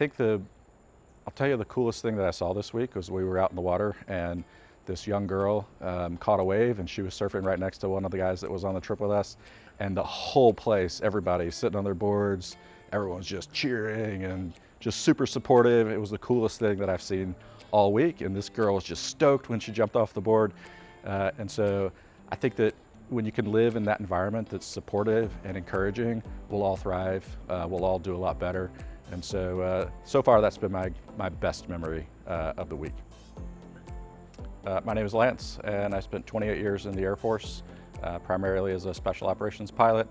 think I'll tell you the coolest thing that I saw this week was we were out in the water and this young girl caught a wave and she was surfing right next to one of the guys that was on the trip with us. And the whole place, everybody sitting on their boards, everyone's just cheering and just super supportive. It was the coolest thing that I've seen all week. And this girl was just stoked when she jumped off the board. And so I think that when you can live in that environment that's supportive and encouraging, we'll all thrive, we'll all do a lot better. And so, so far that's been my best memory of the week. My name is Lance, and I spent 28 years in the Air Force, primarily as a special operations pilot,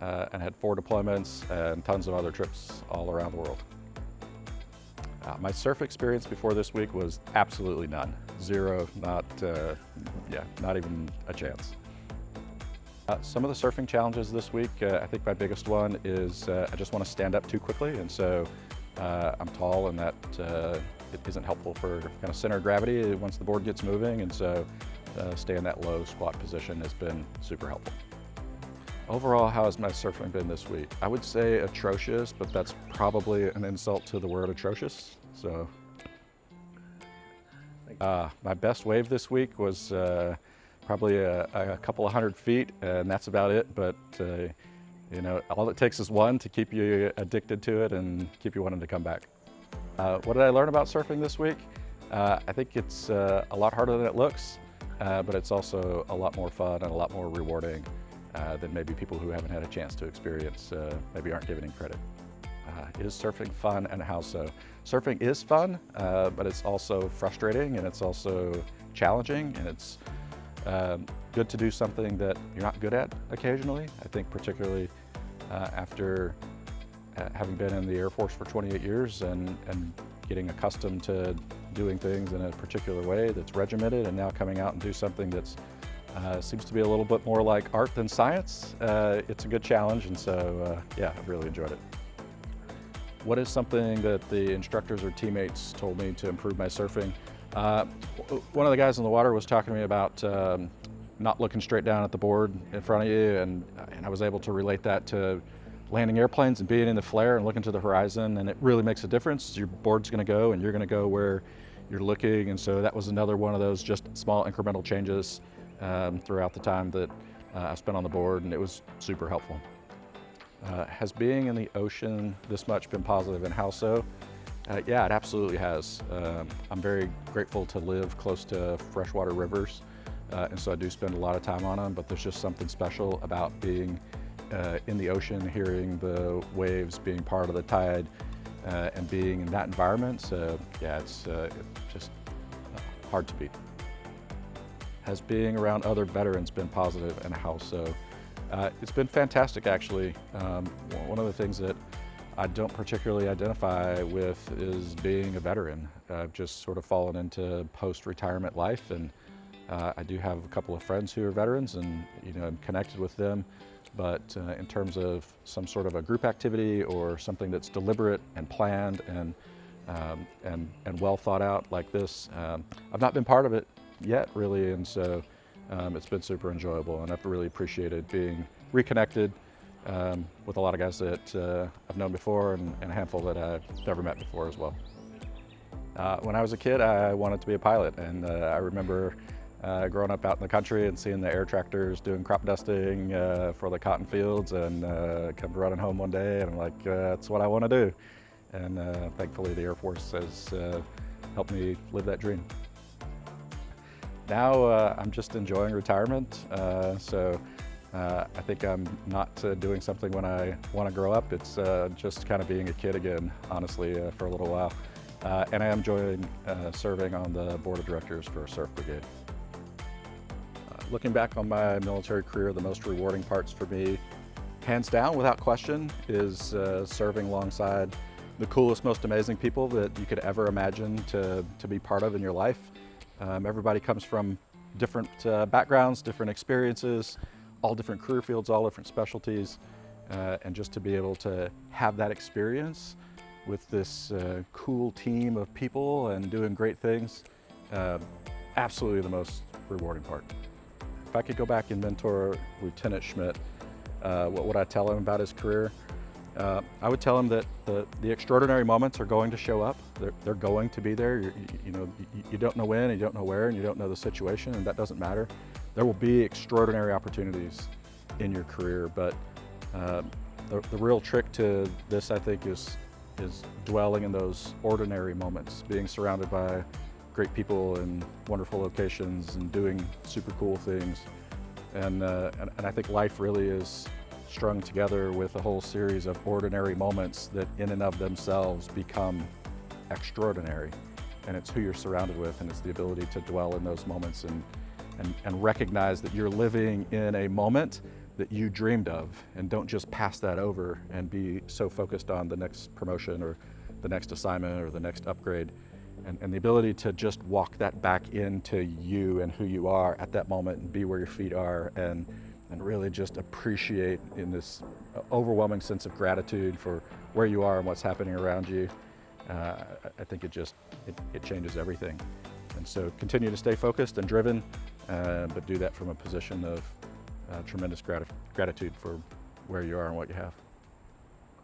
and had 4 deployments and tons of other trips all around the world. My surf experience before this week was absolutely none. Zero, not even a chance. Some of the surfing challenges this week, I think my biggest one is I just want to stand up too quickly, and so I'm tall, and that it isn't helpful for kind of center of gravity once the board gets moving, and so staying in that low squat position has been super helpful. Overall, how has my surfing been this week? I would say atrocious, but that's probably an insult to the word atrocious. So my best wave this week was probably a couple of 100 feet, and that's about it. But you know, all it takes is one to keep you addicted to it and keep you wanting to come back. What did I learn about surfing this week? I think it's a lot harder than it looks, but it's also a lot more fun and a lot more rewarding than maybe people who haven't had a chance to experience maybe aren't given it credit. Is surfing fun, and how so? Surfing is fun, but it's also frustrating, and it's also challenging, and it's good to do something that you're not good at occasionally. I think particularly after having been in the Air Force for 28 years and getting accustomed to doing things in a particular way that's regimented, and now coming out and do something that's seems to be a little bit more like art than science, it's a good challenge, and so yeah, I've really enjoyed it. What is something that the instructors or teammates told me to improve my surfing? One of the guys in the water was talking to me about not looking straight down at the board in front of you, and I was able to relate that to landing airplanes and being in the flare and looking to the horizon, and it really makes a difference. Your board's gonna go, and you're gonna go where you're looking, and so that was another one of those just small incremental changes throughout the time that I spent on the board, and it was super helpful. Has being in the ocean this much been positive, and how so? Yeah, it absolutely has. I'm very grateful to live close to freshwater rivers, and so I do spend a lot of time on them, but there's just something special about being in the ocean, hearing the waves, being part of the tide, and being in that environment. So yeah, it's just hard to beat. Has being around other veterans been positive, and how so? It's been fantastic, actually. One of the things that I don't particularly identify with is being a veteran. I've just sort of fallen into post-retirement life, and I do have a couple of friends who are veterans, and you know, I'm connected with them. But in terms of some sort of a group activity or something that's deliberate and planned and well thought out like this, I've not been part of it yet, really, and so it's been super enjoyable, and I've really appreciated being reconnected with a lot of guys that I've known before, and a handful that I've never met before as well. When I was a kid, I wanted to be a pilot, and I remember growing up out in the country and seeing the air tractors doing crop dusting for the cotton fields, and come running home one day, and I'm like, that's what I want to do. And thankfully the Air Force has helped me live that dream. Now I'm just enjoying retirement, so I think I'm not doing something when I want to grow up. It's just kind of being a kid again, honestly, for a little while. And I am enjoying serving on the board of directors for Surf Brigade. Looking back on my military career, the most rewarding parts for me, hands down, without question, is serving alongside the coolest, most amazing people that you could ever imagine to be part of in your life. Everybody comes from different backgrounds, different experiences, all different career fields, all different specialties, and just to be able to have that experience with this cool team of people and doing great things, absolutely the most rewarding part. If I could go back and mentor Lieutenant Schmidt, what would I tell him about his career? I would tell them that the extraordinary moments are going to show up. They're going to be there. You don't know when, and you don't know where, and you don't know the situation, and that doesn't matter. There will be extraordinary opportunities in your career, but the real trick to this, I think, is dwelling in those ordinary moments, being surrounded by great people and wonderful locations and doing super cool things. And I think life really is strung together with a whole series of ordinary moments that in and of themselves become extraordinary. And it's who you're surrounded with, and it's the ability to dwell in those moments and recognize that you're living in a moment that you dreamed of, and don't just pass that over and be so focused on the next promotion or the next assignment or the next upgrade. And the ability to just walk that back into you and who you are at that moment and be where your feet are, and really just appreciate in this overwhelming sense of gratitude for where you are and what's happening around you. I think it changes everything. And so continue to stay focused and driven, but do that from a position of tremendous gratitude for where you are and what you have.